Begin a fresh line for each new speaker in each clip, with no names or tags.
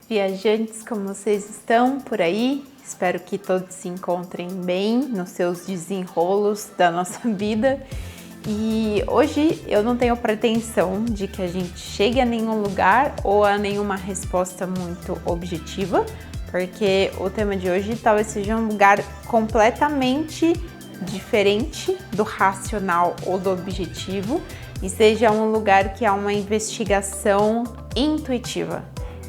viajantes, como vocês estão por aí? Espero que todos se encontrem bem nos seus desenrolos da nossa vida. E hoje eu não tenho pretensão de que a gente chegue a nenhum lugar ou a nenhuma resposta muito objetiva, porque o tema de hoje talvez seja um lugar completamente diferente do racional ou do objetivo e seja um lugar que há uma investigação intuitiva.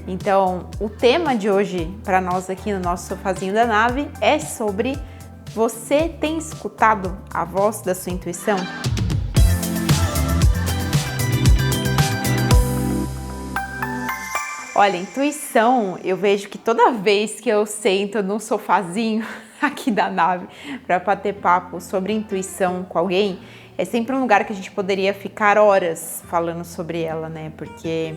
Então, o tema de hoje para nós aqui no nosso sofazinho da nave é sobre: você tem escutado a voz da sua intuição? Olha, intuição, eu vejo que toda vez que eu sento no sofazinho aqui da nave para bater papo sobre intuição com alguém, é sempre um lugar que a gente poderia ficar horas falando sobre ela, né? Porque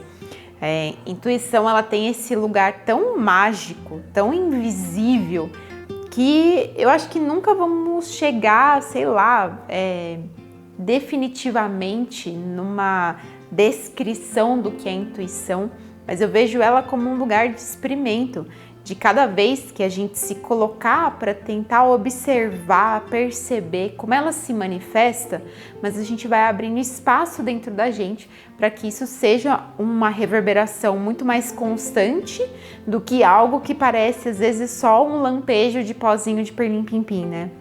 intuição, ela tem esse lugar tão mágico, tão invisível, que eu acho que nunca vamos chegar, sei lá, definitivamente numa descrição do que é intuição, mas eu vejo ela como um lugar de experimento, de cada vez que a gente se colocar para tentar observar, perceber como ela se manifesta, mas a gente vai abrindo espaço dentro da gente para que isso seja uma reverberação muito mais constante do que algo que parece às vezes só um lampejo de pozinho de perlim-pim-pim, né?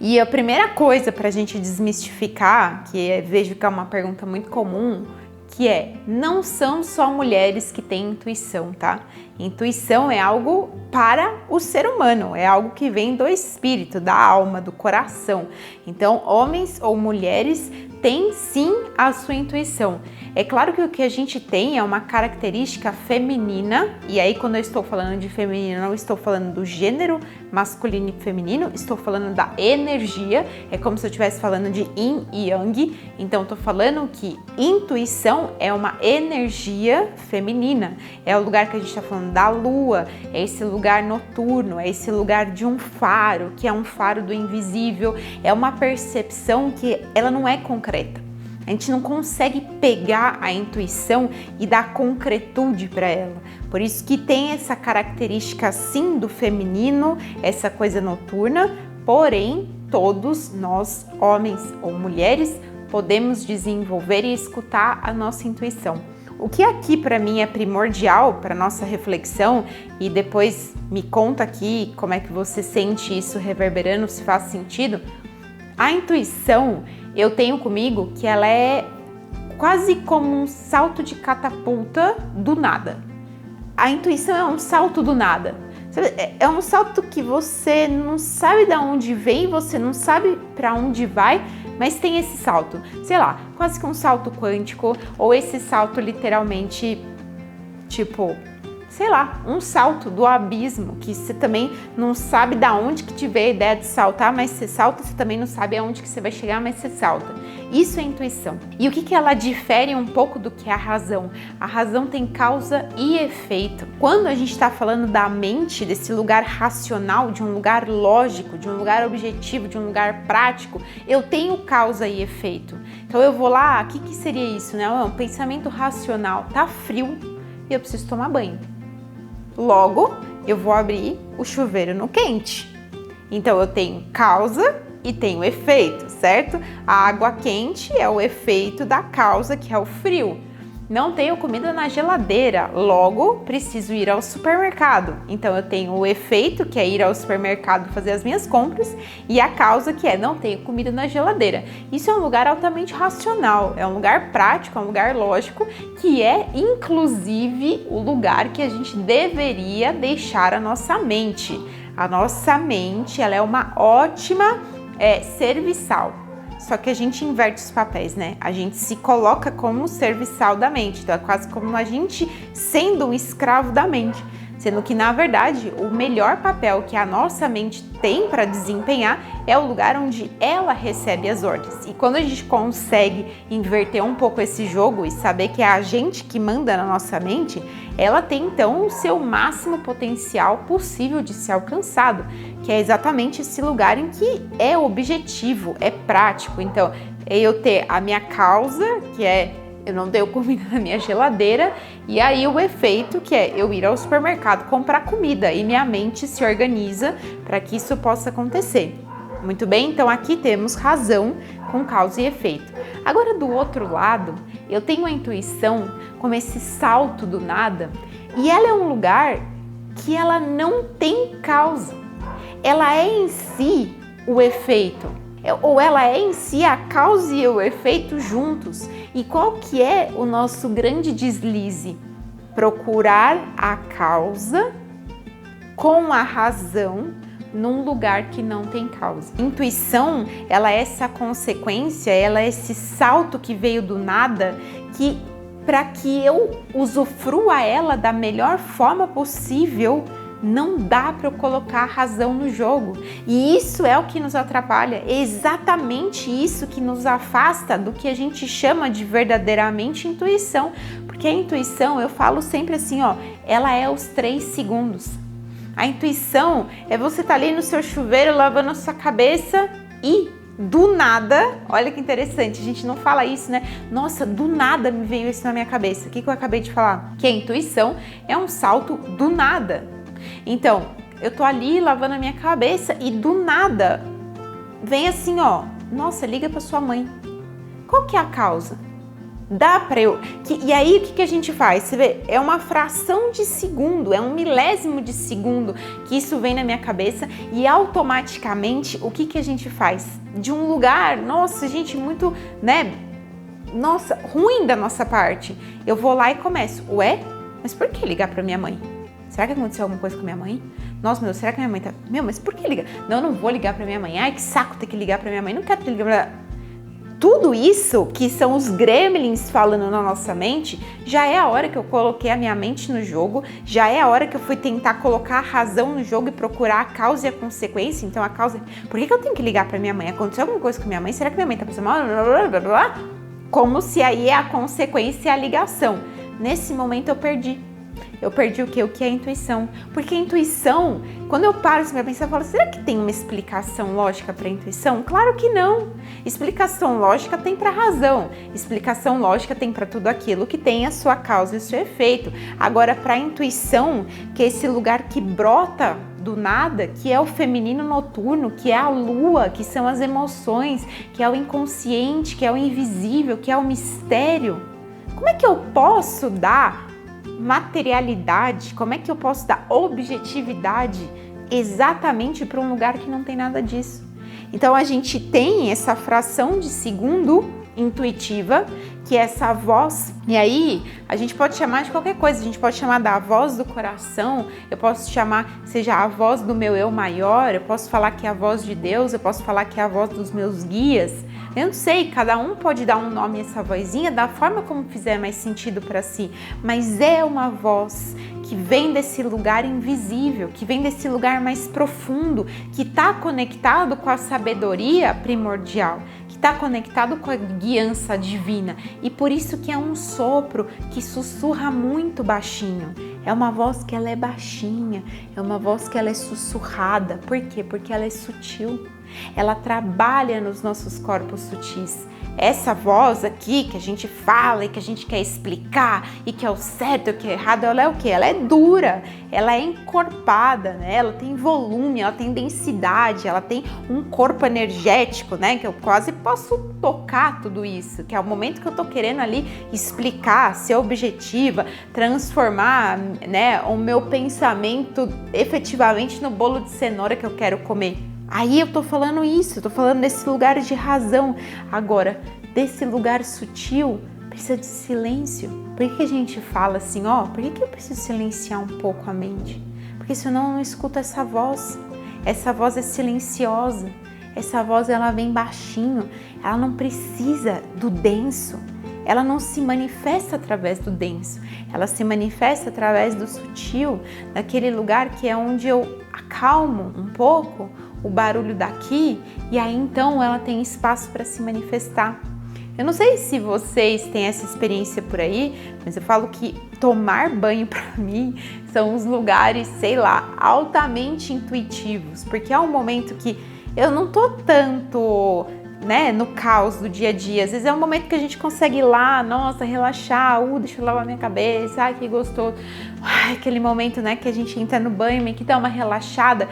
E a primeira coisa para a gente desmistificar, que vejo que é uma pergunta muito comum, que não são só mulheres que têm intuição, tá? Intuição é algo para o ser humano, é algo que vem do espírito, da alma, do coração. Então, homens ou mulheres têm sim a sua intuição. É claro que o que a gente tem é uma característica feminina, e aí quando eu estou falando de feminino, não estou falando do gênero masculino e feminino, estou falando da energia, é como se eu estivesse falando de yin e yang, então estou falando que intuição é uma energia feminina, é o lugar que a gente está falando da lua, é esse lugar noturno, é esse lugar de um faro, que é um faro do invisível, é uma percepção que ela não é concreta. A gente não consegue pegar a intuição e dar concretude para ela. Por isso que tem essa característica sim do feminino, essa coisa noturna, porém todos nós, homens ou mulheres, podemos desenvolver e escutar a nossa intuição. O que aqui para mim é primordial para nossa reflexão, e depois me conta aqui como é que você sente isso reverberando, se faz sentido. A intuição, eu tenho comigo que ela é quase como um salto de catapulta do nada. A intuição é um salto do nada. É um salto que você não sabe de onde vem, você não sabe para onde vai, mas tem esse salto, sei lá, quase que um salto quântico, ou esse salto literalmente, tipo, sei lá, um salto do abismo, que você também não sabe de onde que te veio a ideia de saltar, mas você salta, você também não sabe aonde que você vai chegar, mas você salta. Isso é intuição. E o que ela difere um pouco do que a razão? A razão tem causa e efeito. Quando a gente está falando da mente, desse lugar racional, de um lugar lógico, de um lugar objetivo, de um lugar prático, eu tenho causa e efeito. Então eu vou lá, o que seria isso, né? Um pensamento racional, tá frio e eu preciso tomar banho. Logo, eu vou abrir o chuveiro no quente. Então, eu tenho causa e tenho efeito, certo? A água quente é o efeito da causa, que é o frio. Não tenho comida na geladeira, logo preciso ir ao supermercado. Então eu tenho o efeito, que é ir ao supermercado fazer as minhas compras, e a causa, que é não tenho comida na geladeira. Isso é um lugar altamente racional, é um lugar prático, é um lugar lógico, que é inclusive o lugar que a gente deveria deixar a nossa mente. A nossa mente, ela é uma ótima serviçal. Só que a gente inverte os papéis, né? A gente se coloca como serviçal da mente, então é quase como a gente sendo um escravo da mente. Sendo que, na verdade, o melhor papel que a nossa mente tem para desempenhar é o lugar onde ela recebe as ordens. E quando a gente consegue inverter um pouco esse jogo e saber que é a gente que manda na nossa mente, ela tem então o seu máximo potencial possível de ser alcançado, que é exatamente esse lugar em que é objetivo, é prático. Então, eu ter a minha causa, que é eu não tenho comida na minha geladeira, e aí o efeito que é eu ir ao supermercado comprar comida e minha mente se organiza para que isso possa acontecer. Muito bem, então aqui temos razão com causa e efeito. Agora do outro lado, eu tenho a intuição como esse salto do nada, e ela é um lugar que ela não tem causa. Ela é em si o efeito, ou ela é em si a causa e o efeito juntos. E qual que é o nosso grande deslize? Procurar a causa com a razão num lugar que não tem causa. Intuição, ela é essa consequência, ela é esse salto que veio do nada, que para que eu usufrua ela da melhor forma possível, não dá para eu colocar a razão no jogo. E isso é o que nos atrapalha, é exatamente isso que nos afasta do que a gente chama de verdadeiramente intuição. Porque a intuição, eu falo sempre assim, ó, ela é os 3 segundos. A intuição é você estar ali no seu chuveiro lavando a sua cabeça e do nada, olha que interessante, a gente não fala isso, né? Nossa, do nada me veio isso na minha cabeça. O que eu acabei de falar? Que a intuição é um salto do nada. Então, eu tô ali lavando a minha cabeça e do nada vem assim, ó, nossa, liga pra sua mãe. Qual que é a causa? Dá pra eu... E aí, o que a gente faz? Você vê, é uma fração de segundo, é um milésimo de segundo que isso vem na minha cabeça e automaticamente, o que a gente faz? De um lugar, nossa, gente, muito, né? Nossa, ruim da nossa parte. Eu vou lá e começo, ué? Mas por que ligar pra minha mãe? Será que aconteceu alguma coisa com minha mãe? Nossa, meu, será que minha mãe tá... Meu, mas por que ligar? Não, eu não vou ligar pra minha mãe. Ai, que saco ter que ligar pra minha mãe. Não quero ter que ligar pra... Tudo isso que são os gremlins falando na nossa mente, já é a hora que eu coloquei a minha mente no jogo, já é a hora que eu fui tentar colocar a razão no jogo e procurar a causa e a consequência. Então a causa... Por que eu tenho que ligar pra minha mãe? Aconteceu alguma coisa com minha mãe? Será que minha mãe tá passando mal? Blá, blá, blá. Como se aí é a consequência e a ligação. Nesse momento eu perdi. Eu perdi o quê? O que é a intuição. Porque a intuição, quando eu paro assim pra pensar, eu falo, será que tem uma explicação lógica para a intuição? Claro que não. Explicação lógica tem para razão. Explicação lógica tem para tudo aquilo que tem a sua causa e o seu efeito. Agora, para a intuição, que é esse lugar que brota do nada, que é o feminino noturno, que é a lua, que são as emoções, que é o inconsciente, que é o invisível, que é o mistério. Como é que eu posso dar materialidade, como é que eu posso dar objetividade exatamente para um lugar que não tem nada disso? Então a gente tem essa fração de segundo intuitiva, que é essa voz, e aí a gente pode chamar de qualquer coisa, a gente pode chamar da voz do coração, eu posso chamar, seja a voz do meu eu maior, eu posso falar que é a voz de Deus, eu posso falar que é a voz dos meus guias. Eu não sei, cada um pode dar um nome a essa vozinha da forma como fizer mais sentido para si, mas é uma voz que vem desse lugar invisível, que vem desse lugar mais profundo, que está conectado com a sabedoria primordial, que está conectado com a guiança divina, e por isso que é um sopro que sussurra muito baixinho. É uma voz que ela é baixinha, é uma voz que ela é sussurrada. Por quê? Porque ela é sutil. Ela trabalha nos nossos corpos sutis. Essa voz aqui que a gente fala e que a gente quer explicar e que é o certo e o que é errado, ela é o quê? Ela é dura, ela é encorpada, né? Ela tem volume, ela tem densidade, ela tem um corpo energético, né? Que eu quase posso tocar tudo isso, que é o momento que eu tô querendo ali explicar, ser objetiva, transformar, né, o meu pensamento efetivamente no bolo de cenoura que eu quero comer. Aí eu tô falando isso, eu tô falando desse lugar de razão. Agora, desse lugar sutil, precisa de silêncio. Por que a gente fala assim, ó, por que eu preciso silenciar um pouco a mente? Porque senão eu não escuto essa voz. Essa voz é silenciosa. Essa voz, ela vem baixinho. Ela não precisa do denso. Ela não se manifesta através do denso. Ela se manifesta através do sutil, daquele lugar que é onde eu acalmo um pouco o barulho daqui, e aí então ela tem espaço para se manifestar. Eu não sei se vocês têm essa experiência por aí, mas eu falo que tomar banho para mim são os lugares, sei lá, altamente intuitivos, porque é um momento que eu não tô tanto né, no caos do dia a dia. Às vezes é um momento que a gente consegue ir lá, nossa, relaxar, deixa eu lavar minha cabeça, ai, que gostoso. Ai, aquele momento, né, que a gente entra no banho, meio que dá uma relaxada.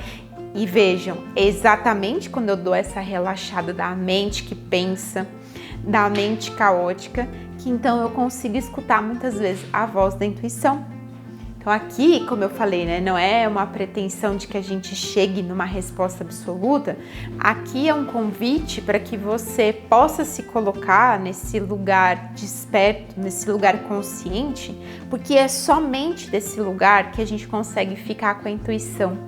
E vejam, exatamente quando eu dou essa relaxada da mente que pensa, da mente caótica, que então eu consigo escutar muitas vezes a voz da intuição. Então aqui, como eu falei, né, não é uma pretensão de que a gente chegue numa resposta absoluta. Aqui é um convite para que você possa se colocar nesse lugar desperto, nesse lugar consciente, porque é somente desse lugar que a gente consegue ficar com a intuição.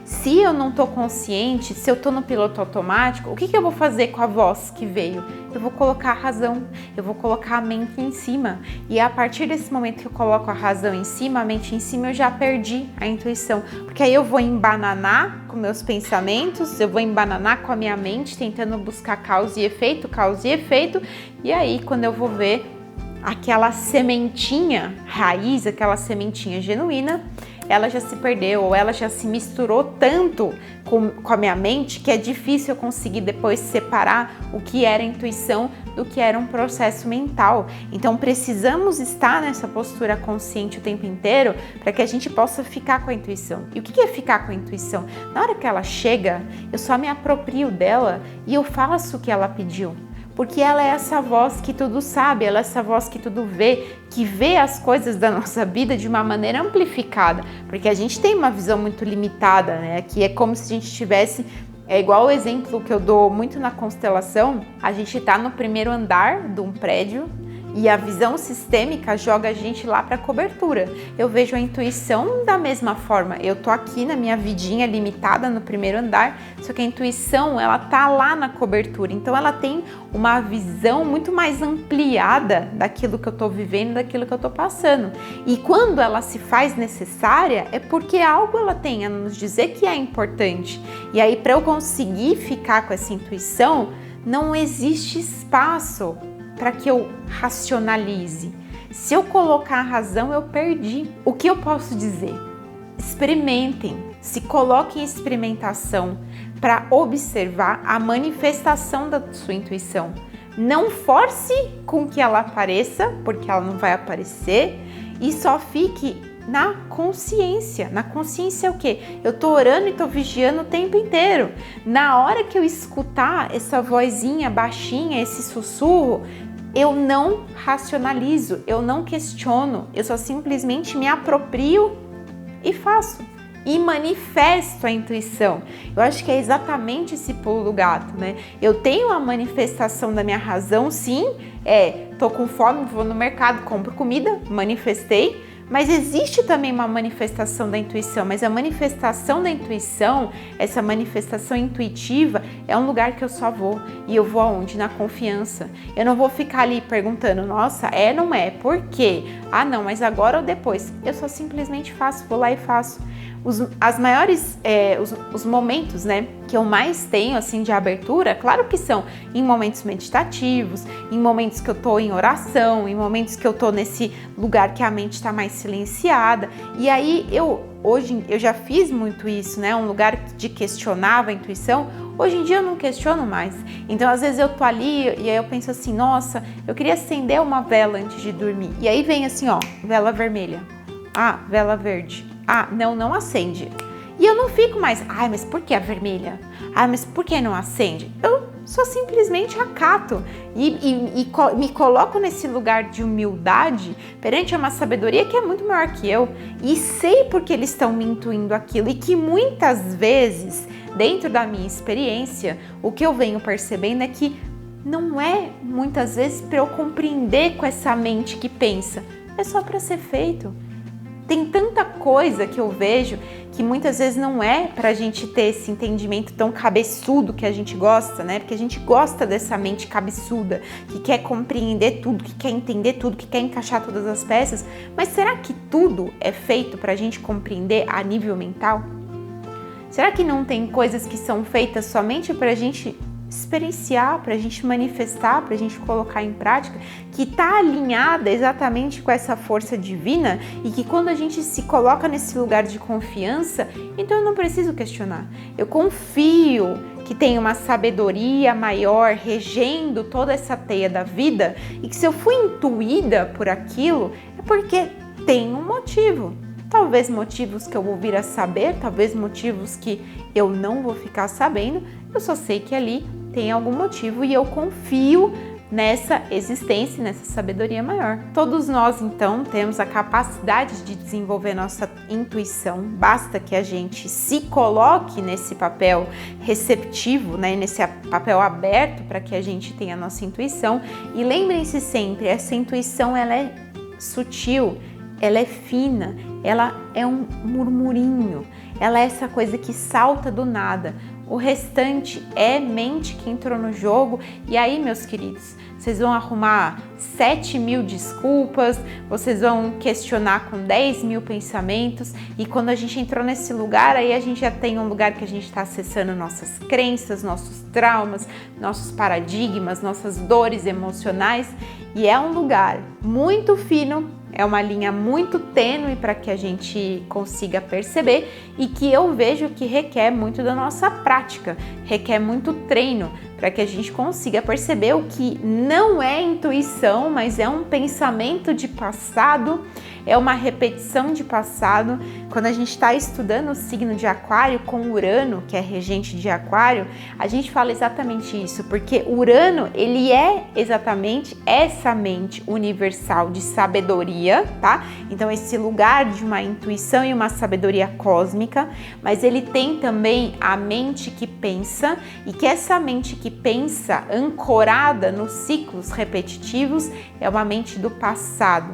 Se eu não estou consciente, se eu estou no piloto automático, o que eu vou fazer com a voz que veio? Eu vou colocar a razão, eu vou colocar a mente em cima. E a partir desse momento que eu coloco a razão em cima, a mente em cima, eu já perdi a intuição. Porque aí eu vou embananar com meus pensamentos, eu vou embananar com a minha mente, tentando buscar causa e efeito, e aí quando eu vou ver aquela sementinha raiz, aquela sementinha genuína, ela já se perdeu, ou ela já se misturou tanto com a minha mente que é difícil eu conseguir depois separar o que era intuição do que era um processo mental. Então precisamos estar nessa postura consciente o tempo inteiro para que a gente possa ficar com a intuição. E o que é ficar com a intuição? Na hora que ela chega, eu só me aproprio dela e eu faço o que ela pediu. Porque ela é essa voz que tudo sabe, ela é essa voz que tudo vê, que vê as coisas da nossa vida de uma maneira amplificada. Porque a gente tem uma visão muito limitada, né? Que é como se a gente tivesse... É igual o exemplo que eu dou muito na constelação. A gente está no primeiro andar de um prédio e a visão sistêmica joga a gente lá para a cobertura. Eu vejo a intuição da mesma forma. Eu tô aqui na minha vidinha limitada no primeiro andar, só que a intuição, ela tá lá na cobertura. Então ela tem uma visão muito mais ampliada daquilo que eu tô vivendo, daquilo que eu tô passando. E quando ela se faz necessária, é porque algo ela tem a nos dizer que é importante. E aí, para eu conseguir ficar com essa intuição, não existe espaço para que eu racionalize. Se eu colocar a razão, eu perdi. O que eu posso dizer? Experimentem, se coloquem em experimentação para observar a manifestação da sua intuição. Não force com que ela apareça, porque ela não vai aparecer, e só fique na consciência. Na consciência é o quê? Eu tô orando e tô vigiando o tempo inteiro. Na hora que eu escutar essa vozinha baixinha, esse sussurro, eu não racionalizo, eu não questiono, eu só simplesmente me aproprio e faço. E manifesto a intuição. Eu acho que é exatamente esse pulo do gato, né? Eu tenho a manifestação da minha razão, sim, tô com fome, vou no mercado, compro comida, manifestei. Mas existe também uma manifestação da intuição, mas a manifestação da intuição, essa manifestação intuitiva, é um lugar que eu só vou. E eu vou aonde? Na confiança. Eu não vou ficar ali perguntando, nossa, não é? Por quê? Ah, não, mas agora ou depois? Eu só simplesmente faço, vou lá e faço. Os momentos, né, que eu mais tenho, assim, de abertura, claro que são em momentos meditativos, em momentos que eu tô em oração, em momentos que eu tô nesse lugar que a mente está mais silenciada. E aí, hoje eu já fiz muito isso, né, um lugar de questionava a intuição. Hoje em dia eu não questiono mais. Então, às vezes eu tô ali e aí eu penso assim, nossa, eu queria acender uma vela antes de dormir. E aí vem assim, ó, vela vermelha. Ah, vela verde. Ah, não acende. E eu não fico mais, mas por que a vermelha? Mas por que não acende? Eu só simplesmente acato e me coloco nesse lugar de humildade perante uma sabedoria que é muito maior que eu. E sei porque eles estão me intuindo aquilo. E que muitas vezes, dentro da minha experiência, o que eu venho percebendo é que não é muitas vezes para eu compreender com essa mente que pensa. É só para ser feito. Tem tanta coisa que eu vejo que muitas vezes não é pra gente ter esse entendimento tão cabeçudo que a gente gosta, né? Porque a gente gosta dessa mente cabeçuda, que quer compreender tudo, que quer entender tudo, que quer encaixar todas as peças. Mas será que tudo é feito pra gente compreender a nível mental? Será que não tem coisas que são feitas somente pra gente experienciar, para a gente manifestar, para a gente colocar em prática, que está alinhada exatamente com essa força divina e que quando a gente se coloca nesse lugar de confiança, então eu não preciso questionar. Eu confio que tem uma sabedoria maior regendo toda essa teia da vida e que se eu fui intuída por aquilo é porque tem um motivo. Talvez motivos que eu vou vir a saber, talvez motivos que eu não vou ficar sabendo, eu só sei que ali tem algum motivo e eu confio nessa existência, nessa sabedoria maior. Todos nós, então, temos a capacidade de desenvolver nossa intuição, basta que a gente se coloque nesse papel receptivo, né, nesse papel aberto para que a gente tenha a nossa intuição. E lembrem-se sempre, essa intuição ela é sutil, ela é fina, ela é um murmurinho, ela é essa coisa que salta do nada. O restante é mente que entrou no jogo e aí, meus queridos, vocês vão arrumar 7.000 desculpas, vocês vão questionar com 10.000 pensamentos e quando a gente entrou nesse lugar, aí a gente já tem um lugar que a gente está acessando nossas crenças, nossos traumas, nossos paradigmas, nossas dores emocionais e é um lugar muito fino. É uma linha muito tênue para que a gente consiga perceber e que eu vejo que requer muito da nossa prática, requer muito treino para que a gente consiga perceber o que não é intuição, mas é um pensamento de passado, é uma repetição de passado. Quando a gente está estudando o signo de Aquário com Urano, que é regente de Aquário, a gente fala exatamente isso, porque Urano, ele é exatamente essa mente universal de sabedoria, tá? Então esse lugar de uma intuição e uma sabedoria cósmica, mas ele tem também a mente que pensa e que essa mente que pensa ancorada nos ciclos repetitivos é uma mente do passado.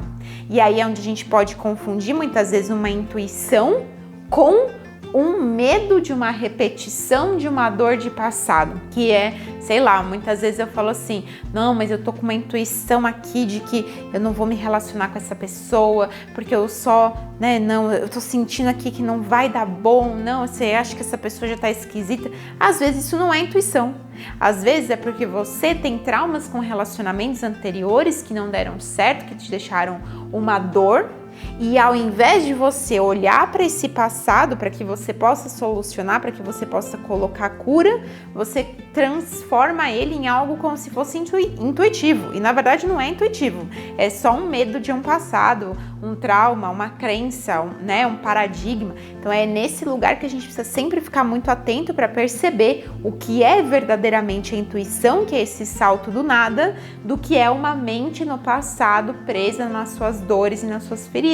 E aí é onde a gente pode confundir muitas vezes uma intuição com um medo de uma repetição de uma dor de passado, que é, sei lá, muitas vezes eu falo assim, não, mas eu tô com uma intuição aqui de que eu não vou me relacionar com essa pessoa, porque eu só, né, não, eu tô sentindo aqui que não vai dar bom, não, você acha que essa pessoa já tá esquisita. Às vezes isso não é intuição, às vezes é porque você tem traumas com relacionamentos anteriores que não deram certo, que te deixaram uma dor. E ao invés de você olhar para esse passado, para que você possa solucionar, para que você possa colocar cura, você transforma ele em algo como se fosse intuitivo. E na verdade não é intuitivo, é só um medo de um passado, um trauma, uma crença, um paradigma. Então é nesse lugar que a gente precisa sempre ficar muito atento para perceber o que é verdadeiramente a intuição, que é esse salto do nada, do que é uma mente no passado presa nas suas dores e nas suas feridas.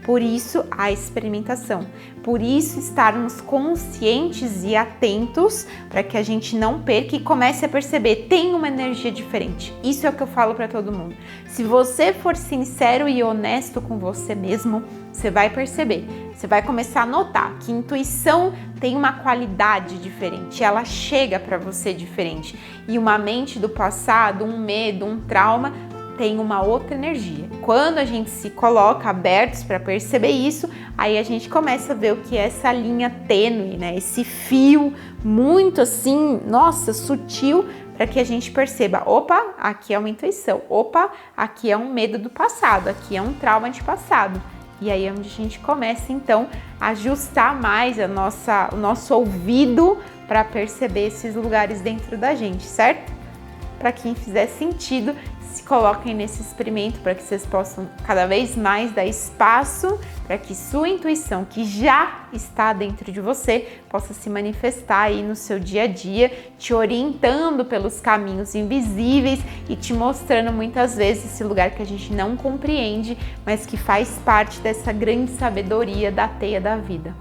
Por isso a experimentação, por isso estarmos conscientes e atentos para que a gente não perca e comece a perceber, tem uma energia diferente. Isso é o que eu falo para todo mundo. Se você for sincero e honesto com você mesmo, você vai perceber, você vai começar a notar que intuição tem uma qualidade diferente, ela chega para você diferente. E uma mente do passado, um medo, um trauma, tem uma outra energia. Quando a gente se coloca abertos para perceber isso, aí a gente começa a ver o que é essa linha tênue, né? Esse fio muito assim, nossa, sutil, para que a gente perceba, opa, aqui é uma intuição, opa, aqui é um medo do passado, aqui é um trauma de passado. E aí é onde a gente começa então a ajustar mais o nosso ouvido para perceber esses lugares dentro da gente, certo? Para quem fizer sentido, se coloquem nesse experimento para que vocês possam cada vez mais dar espaço para que sua intuição, que já está dentro de você, possa se manifestar aí no seu dia a dia, te orientando pelos caminhos invisíveis e te mostrando muitas vezes esse lugar que a gente não compreende, mas que faz parte dessa grande sabedoria da teia da vida.